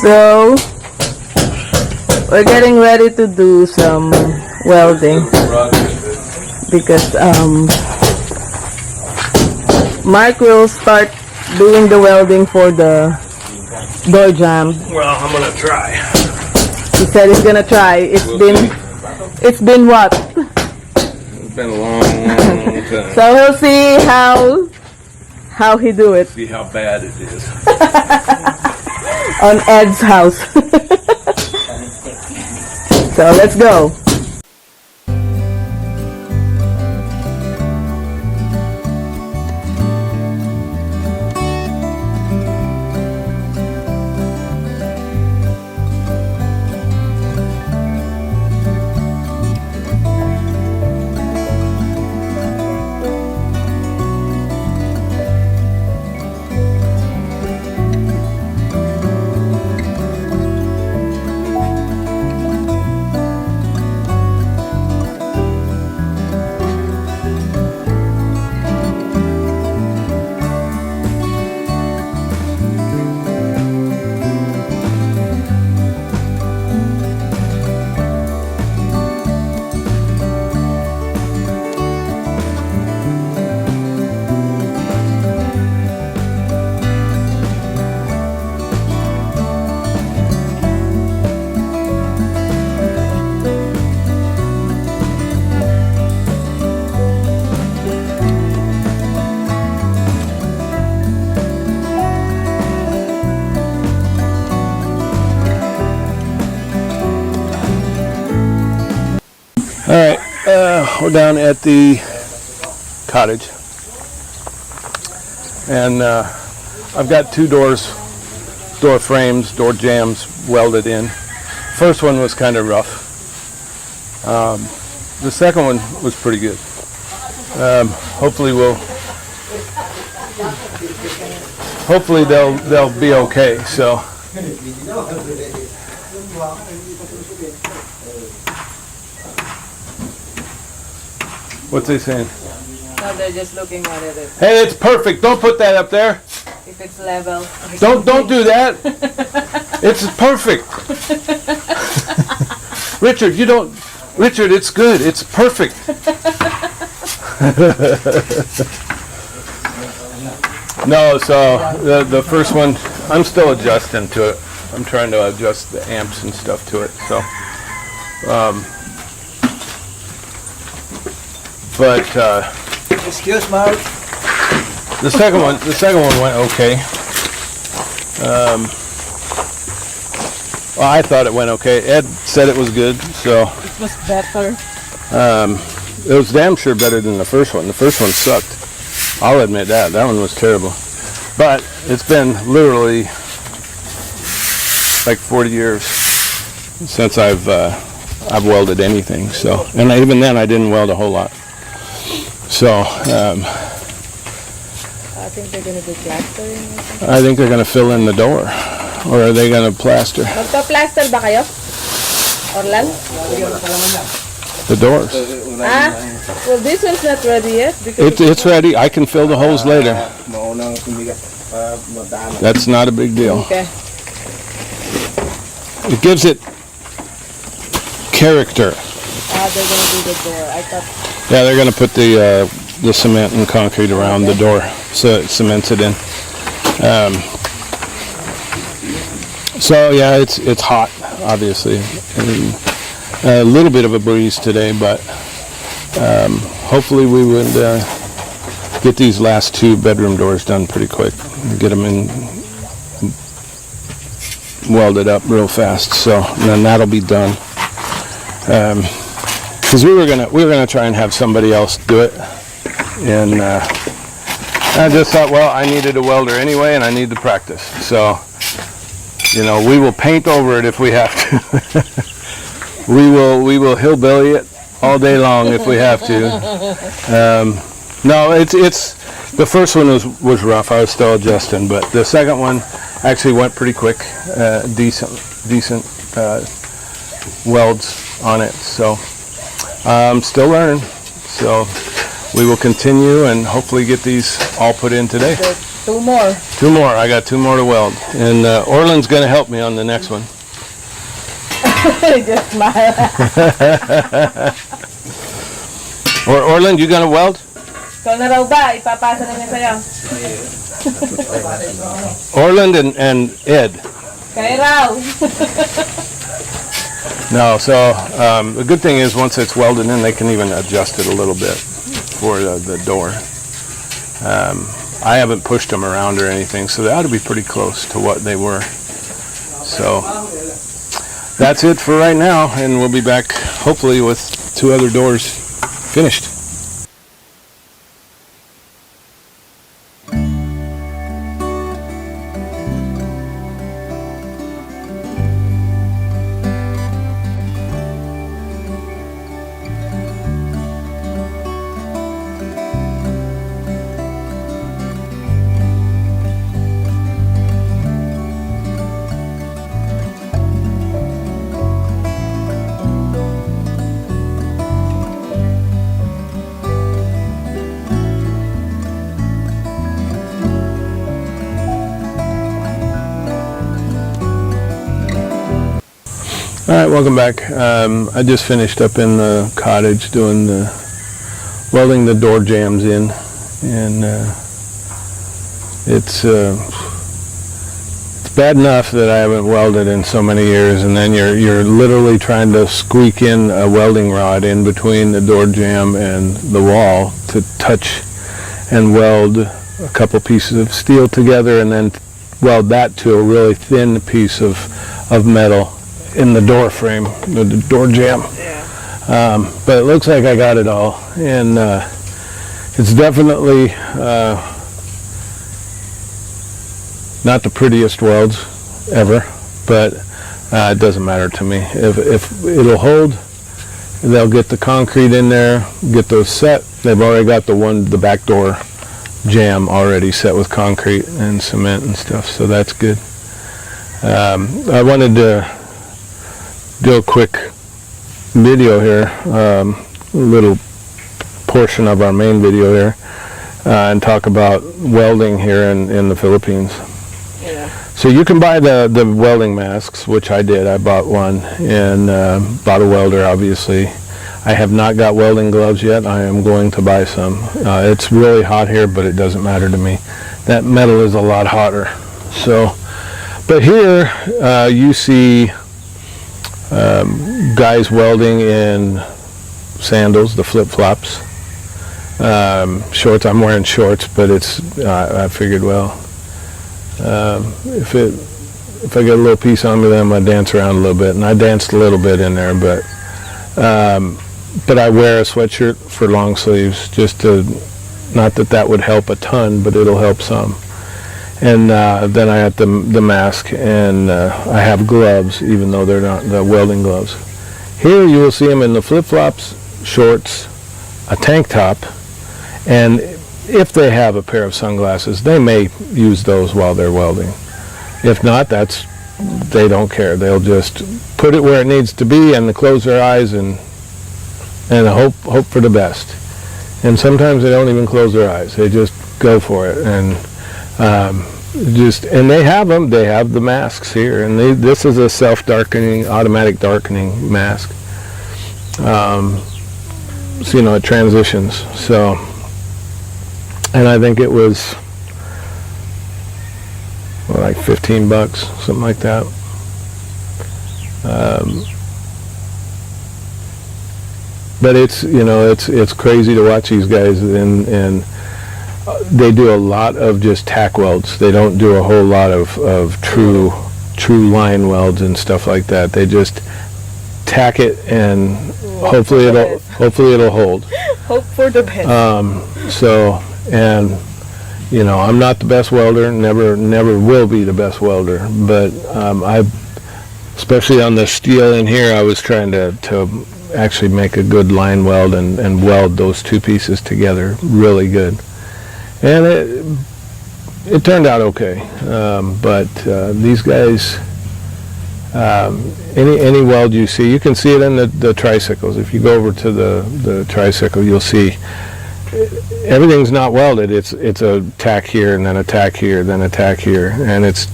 So we're getting ready to do some welding because Mark will start doing the welding for the door jamb. Well, I'm gonna try. He said he's gonna try. It's been what? It's been a long time. So he'll see how he do it. See how bad it is. On Ed's house. So let's go. Alright, we're down at the cottage, and I've got two door frames, door jambs welded in. First one was kind of rough. The second one was pretty good. Hopefully they'll be okay. So. What's he saying? No, they're just looking at it. Hey, it's perfect. Don't put that up there. If it's level. Don't do that. It's perfect. Richard, Richard, it's good. It's perfect. No, so the first one, I'm still adjusting to it. I'm trying to adjust the amps and stuff to it. So. But excuse Mark. the second one went okay. Well, I thought it went okay. Ed said it was good, so It was better. it was damn sure better than the first one. The first one sucked. I'll admit that. That one was terrible. But it's been literally like 40 years since I've welded anything. So, and even then I didn't weld a whole lot. So, I think they're gonna do plastering or something. I think they're going to fill in the door, or are they going to plaster Magpa-plaster ba kayo? Orlan? the doors? Well, this one's not ready yet. It's ready. I can fill the holes later. That's not a big deal. Okay. It gives it character. They're gonna do the door. I thought. Yeah, they're going to put the cement and concrete around the door, so it cements it in. So yeah, it's hot, obviously, and a little bit of a breeze today, but hopefully we would get these last two bedroom doors done pretty quick, get them in welded up real fast. So then that'll be done. Because we were gonna try and have somebody else do it, and I just thought, well, I needed a welder anyway, and I need to practice. So, you know, we will paint over it if we have to. we will hillbilly it all day long if we have to. No, it's the first one was rough. I was still adjusting, but the second one actually went pretty quick. Decent welds on it. So I'm still learning. So we will continue and hopefully get these all put in today. Two more. Two more. I got two more to weld. And Orland's going to help me on the next one. Just smile. Orland, you going to weld? Ikaw na raw ba? Ipapasa na niya sa'yo. Orland and Ed. Kaya raw. No, so the good thing is once it's welded in, they can even adjust it a little bit for the door. I haven't pushed them around or anything, so they ought to be pretty close to what they were. So that's it for right now, and we'll be back hopefully with two other doors finished. All right, welcome back. I just finished up in the cottage doing welding the door jambs in, and it's bad enough that I haven't welded in so many years, and then you're literally trying to squeak in a welding rod in between the door jamb and the wall to touch and weld a couple pieces of steel together, and then weld that to a really thin piece of metal in the door frame, the door jamb. Yeah. But it looks like I got it all, and it's definitely not the prettiest welds ever, but it doesn't matter to me. If it'll hold, they'll get the concrete in there, get those set. They've already got the back door jamb already set with concrete and cement and stuff, so that's good. I wanted to do a quick video here, a little portion of our main video here, and talk about welding here in the Philippines. Yeah. So you can buy the welding masks, which I did. I bought one and bought a welder, obviously. I have not got welding gloves yet. I am going to buy some. It's really hot here, but it doesn't matter to me. That metal is a lot hotter. So, but here you see guys welding in sandals, the flip-flops, shorts. I'm wearing shorts, but it's I figured, well, if I get a little piece on me, then I'm gonna dance around a little bit, and I danced a little bit in there, but I wear a sweatshirt for long sleeves, just to, not that would help a ton, but it'll help some. And then I got the mask, and I have gloves, even though they're not the welding gloves. Here you will see them in the flip-flops, shorts, a tank top, and if they have a pair of sunglasses, they may use those while they're welding. If not, they don't care. They'll just put it where it needs to be and close their eyes and hope for the best. And sometimes they don't even close their eyes. They just go for it, and and they have them. They have the masks here, and this is a self-darkening, automatic darkening mask. So it transitions. So, and I think it was like $15, something like that. But it's crazy to watch these guys, and they do a lot of just tack welds. They don't do a whole lot of true line welds and stuff like that. They just tack it, and hopefully it'll hold. Hope for the best. I'm not the best welder, never will be the best welder, but especially on the steel in here, I was trying to actually make a good line weld and weld those two pieces together really good. And it turned out okay, but these guys, any weld you see, you can see it in the tricycles. If you go over to the tricycle, you'll see everything's not welded. It's a tack here and then a tack here, then a tack here, and it's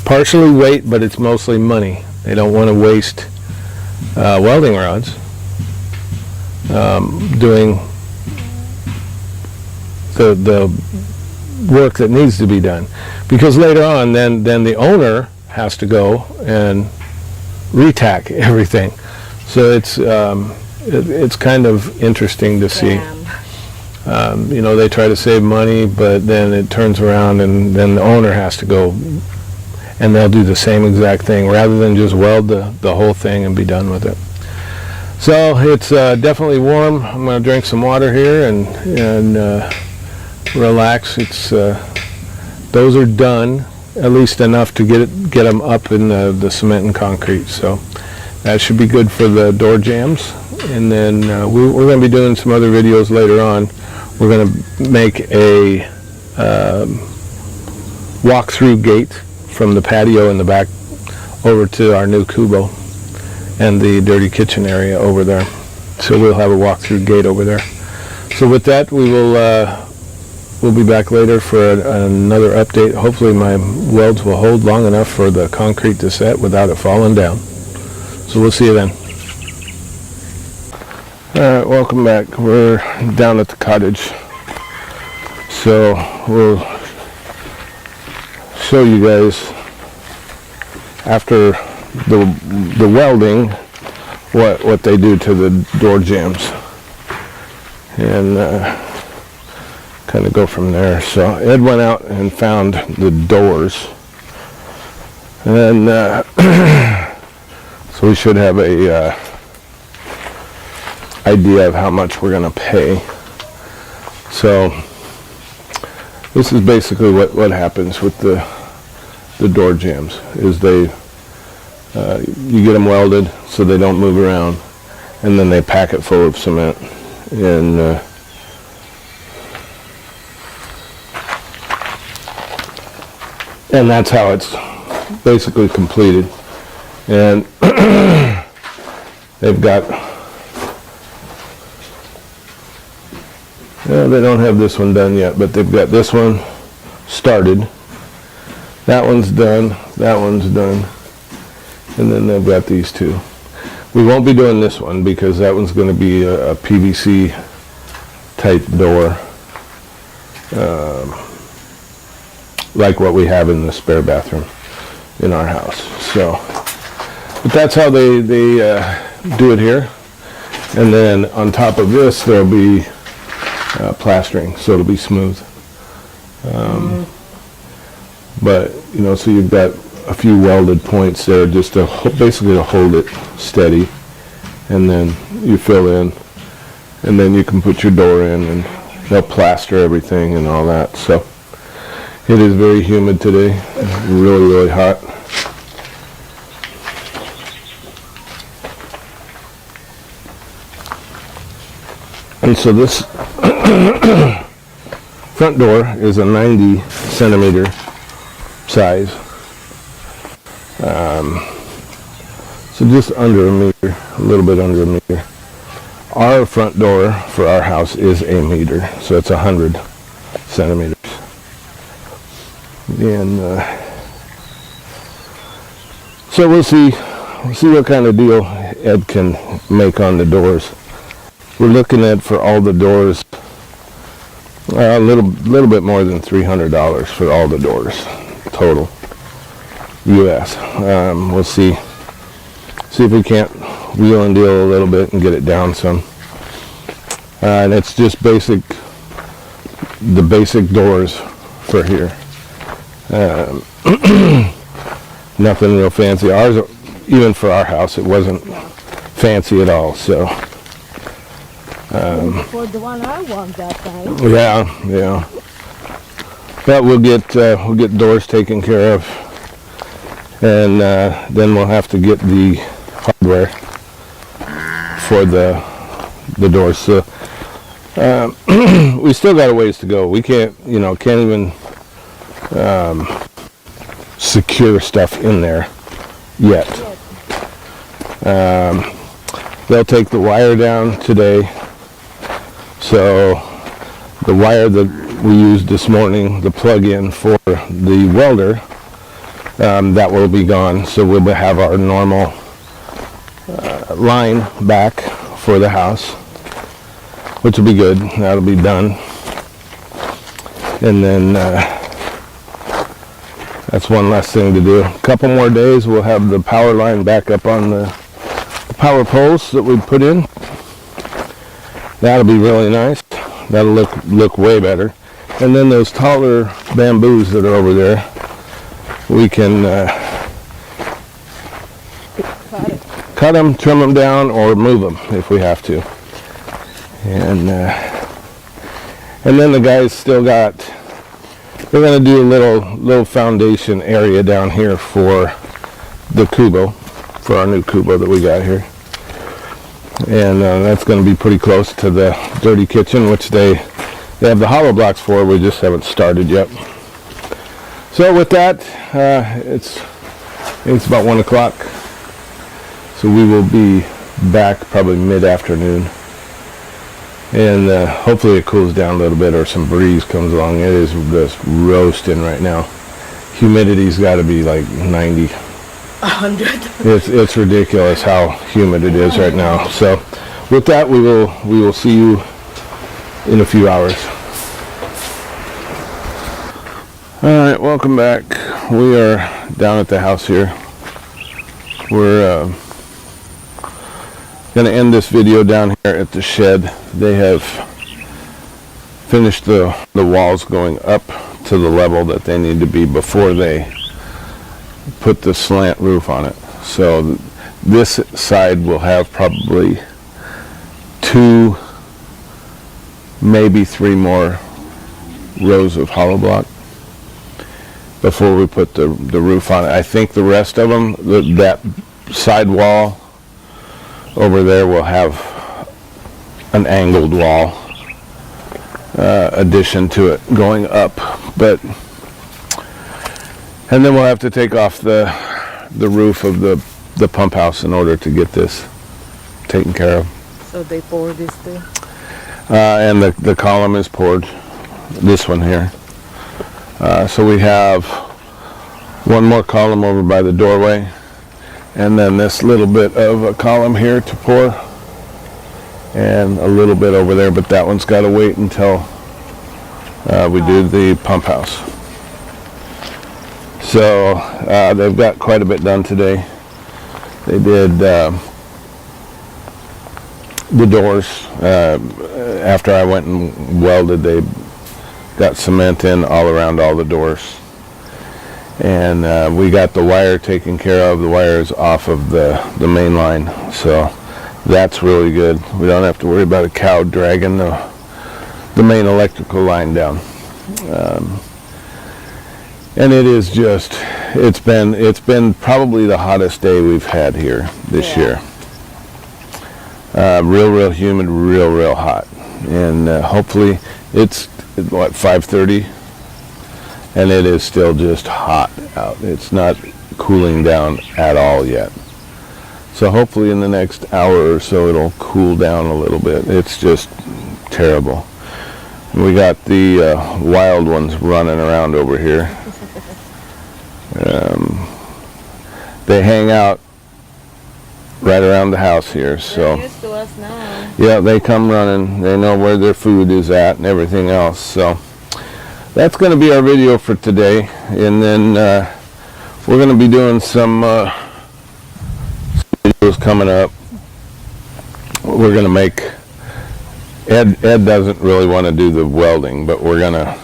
partially weight, but it's mostly money. They don't want to waste welding rods doing the work that needs to be done, because later on then the owner has to go and retack everything. So it's kind of interesting to see. You know, they try to save money, but then it turns around and then the owner has to go and they'll do the same exact thing rather than just weld the whole thing and be done with it. So it's definitely warm. I'm going to drink some water here and relax. It's those are done, at least enough to get them up in the cement and concrete. So that should be good for the door jambs. And then we're going to be doing some other videos later on. We're going to make a walk-through gate from the patio in the back over to our new kubo and the dirty kitchen area over there. So we'll have a walk-through gate over there. So with that, we'll be back later for another update. Hopefully my welds will hold long enough for the concrete to set without it falling down. So we'll see you then. Alright, welcome back. We're down at the cottage. So we'll show you guys after the welding what they do to the door jambs. And kind of go from there. So Ed went out and found the doors. And so we should have a idea of how much we're going to pay. So this is basically what happens with the door jambs is you get them welded so they don't move around, and then they pack it full of cement and that's how it's basically completed. And they've got, they don't have this one done yet, but they've got this one started, that one's done, that one's done, and then they've got these two. We won't be doing this one because that one's going to be a PVC type door, like what we have in the spare bathroom in our house. So, but that's how they do it here. And then on top of this there'll be plastering, so it'll be smooth. But you know, so you've got a few welded points there just to basically to hold it steady, and then you fill in, and then you can put your door in, and they'll plaster everything and all that. So it is very humid today, really hot. And so this front door is a 90 centimeter size. So just under a meter, a little bit under a meter. Our front door for our house is a meter, so it's 100 centimeters. And so we'll see what kind of deal Ed can make on the doors. We're looking at, for all the doors, a little bit more than $300 for all the doors total, U.S. We'll see if we can't wheel and deal a little bit and get it down some. And it's just the basic doors for here. Nothing real fancy. Ours, even for our house, it wasn't fancy at all. So for the one I want that time. yeah. But we'll get doors taken care of, and then we'll have to get the hardware for the doors. So we still got a ways to go. We can't even secure stuff in there yet. They'll take the wire down today, So the wire that we used this morning, the plug-in for the welder, that will be gone. So we'll have our normal line back for the house, which will be good. That'll be done. And then that's one less thing to do. A couple more days, we'll have the power line back up on the power poles that we put in. That'll be really nice. That'll look way better. And then those taller bamboos that are over there, we can cut them, trim them down, or move them if we have to. And then the guys still got, we're going to do a little foundation area down here for the Kubo, for our new Kubo that we got here. And that's going to be pretty close to the dirty kitchen, which they have the hollow blocks for. We just haven't started yet. So with that, it's about 1 o'clock. So we will be back probably mid-afternoon. And hopefully it cools down a little bit or some breeze comes along. It is just roasting right now. Humidity's got to be like 90. 100. It's ridiculous how humid it is right now. So with that, we will see you in a few hours. All right, welcome back. We are down at the house here. We're going to end this video down here at the shed. They have finished the walls going up to the level that they need to be before they put the slant roof on it. So this side will have probably 2, maybe 3 more rows of hollow block before we put the roof on it. I think the rest of them, that side wall over there will have an angled wall addition to it going up, and then we'll have to take off the roof of the pump house in order to get this taken care of. So they pour this thing? And the column is poured, this one here. So we have one more column over by the doorway, and then this little bit of a column here to pour, and a little bit over there, but that one's got to wait until we do the pump house. So they've got quite a bit done today. They did the doors. After I went and welded, they got cement in all around all the doors. And we got the wire taken care of. The wire is off of the main line, so that's really good. We don't have to worry about a cow dragging the main electrical line down. And it is just, it's been probably the hottest day we've had here this year. Real humid, real hot. And hopefully it's what, 5:30, and it is still just hot out. It's not cooling down at all yet. So hopefully in the next hour or so it'll cool down a little bit. It's just terrible. And we got the wild ones running around over here. They hang out right around the house here, so They're used to us now. yeah, they come running. They know where their food is at and everything else. So that's going to be our video for today, and then we're going to be doing some videos coming up. We're going to make Ed doesn't really want to do the welding, but we're gonna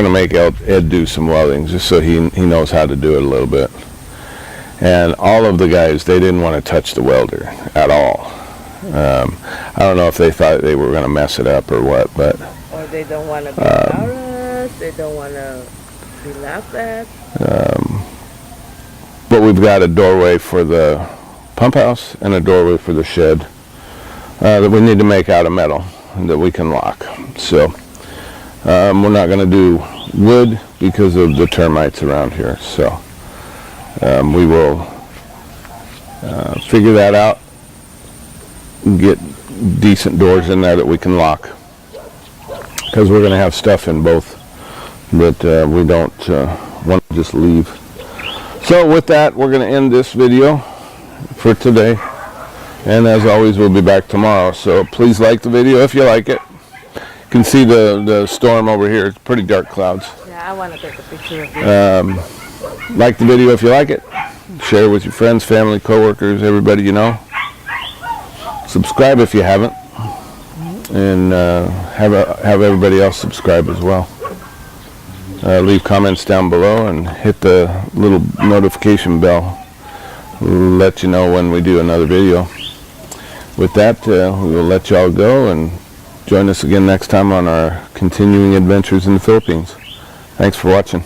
make Ed do some welding just so he knows how to do it a little bit. And all of the guys, they didn't want to touch the welder at all. I don't know if they thought they were going to mess it up or what, but Or they don't want to be embarrassed. They don't want to be laughed at. but we've got a doorway for the pump house and a doorway for the shed that we need to make out of metal that we can lock. So we're not going to do wood because of the termites around here. So we will figure that out, decent doors in there that we can lock, because we're going to have stuff in both that we don't want to just leave. So with that, we're going to end this video for today, and as always, we'll be back tomorrow. So please like the video if you like it. You can see the storm over here. It's pretty dark clouds. Yeah, I want to take a picture of you. Like the video if you like it. Share with your friends, family, coworkers, everybody you know. Subscribe if you haven't, and have everybody else subscribe as well. Leave comments down below and hit the little notification bell. Let you know when we do another video. With that, we will let y'all go and join us again next time on our continuing adventures in the Philippines. Thanks for watching.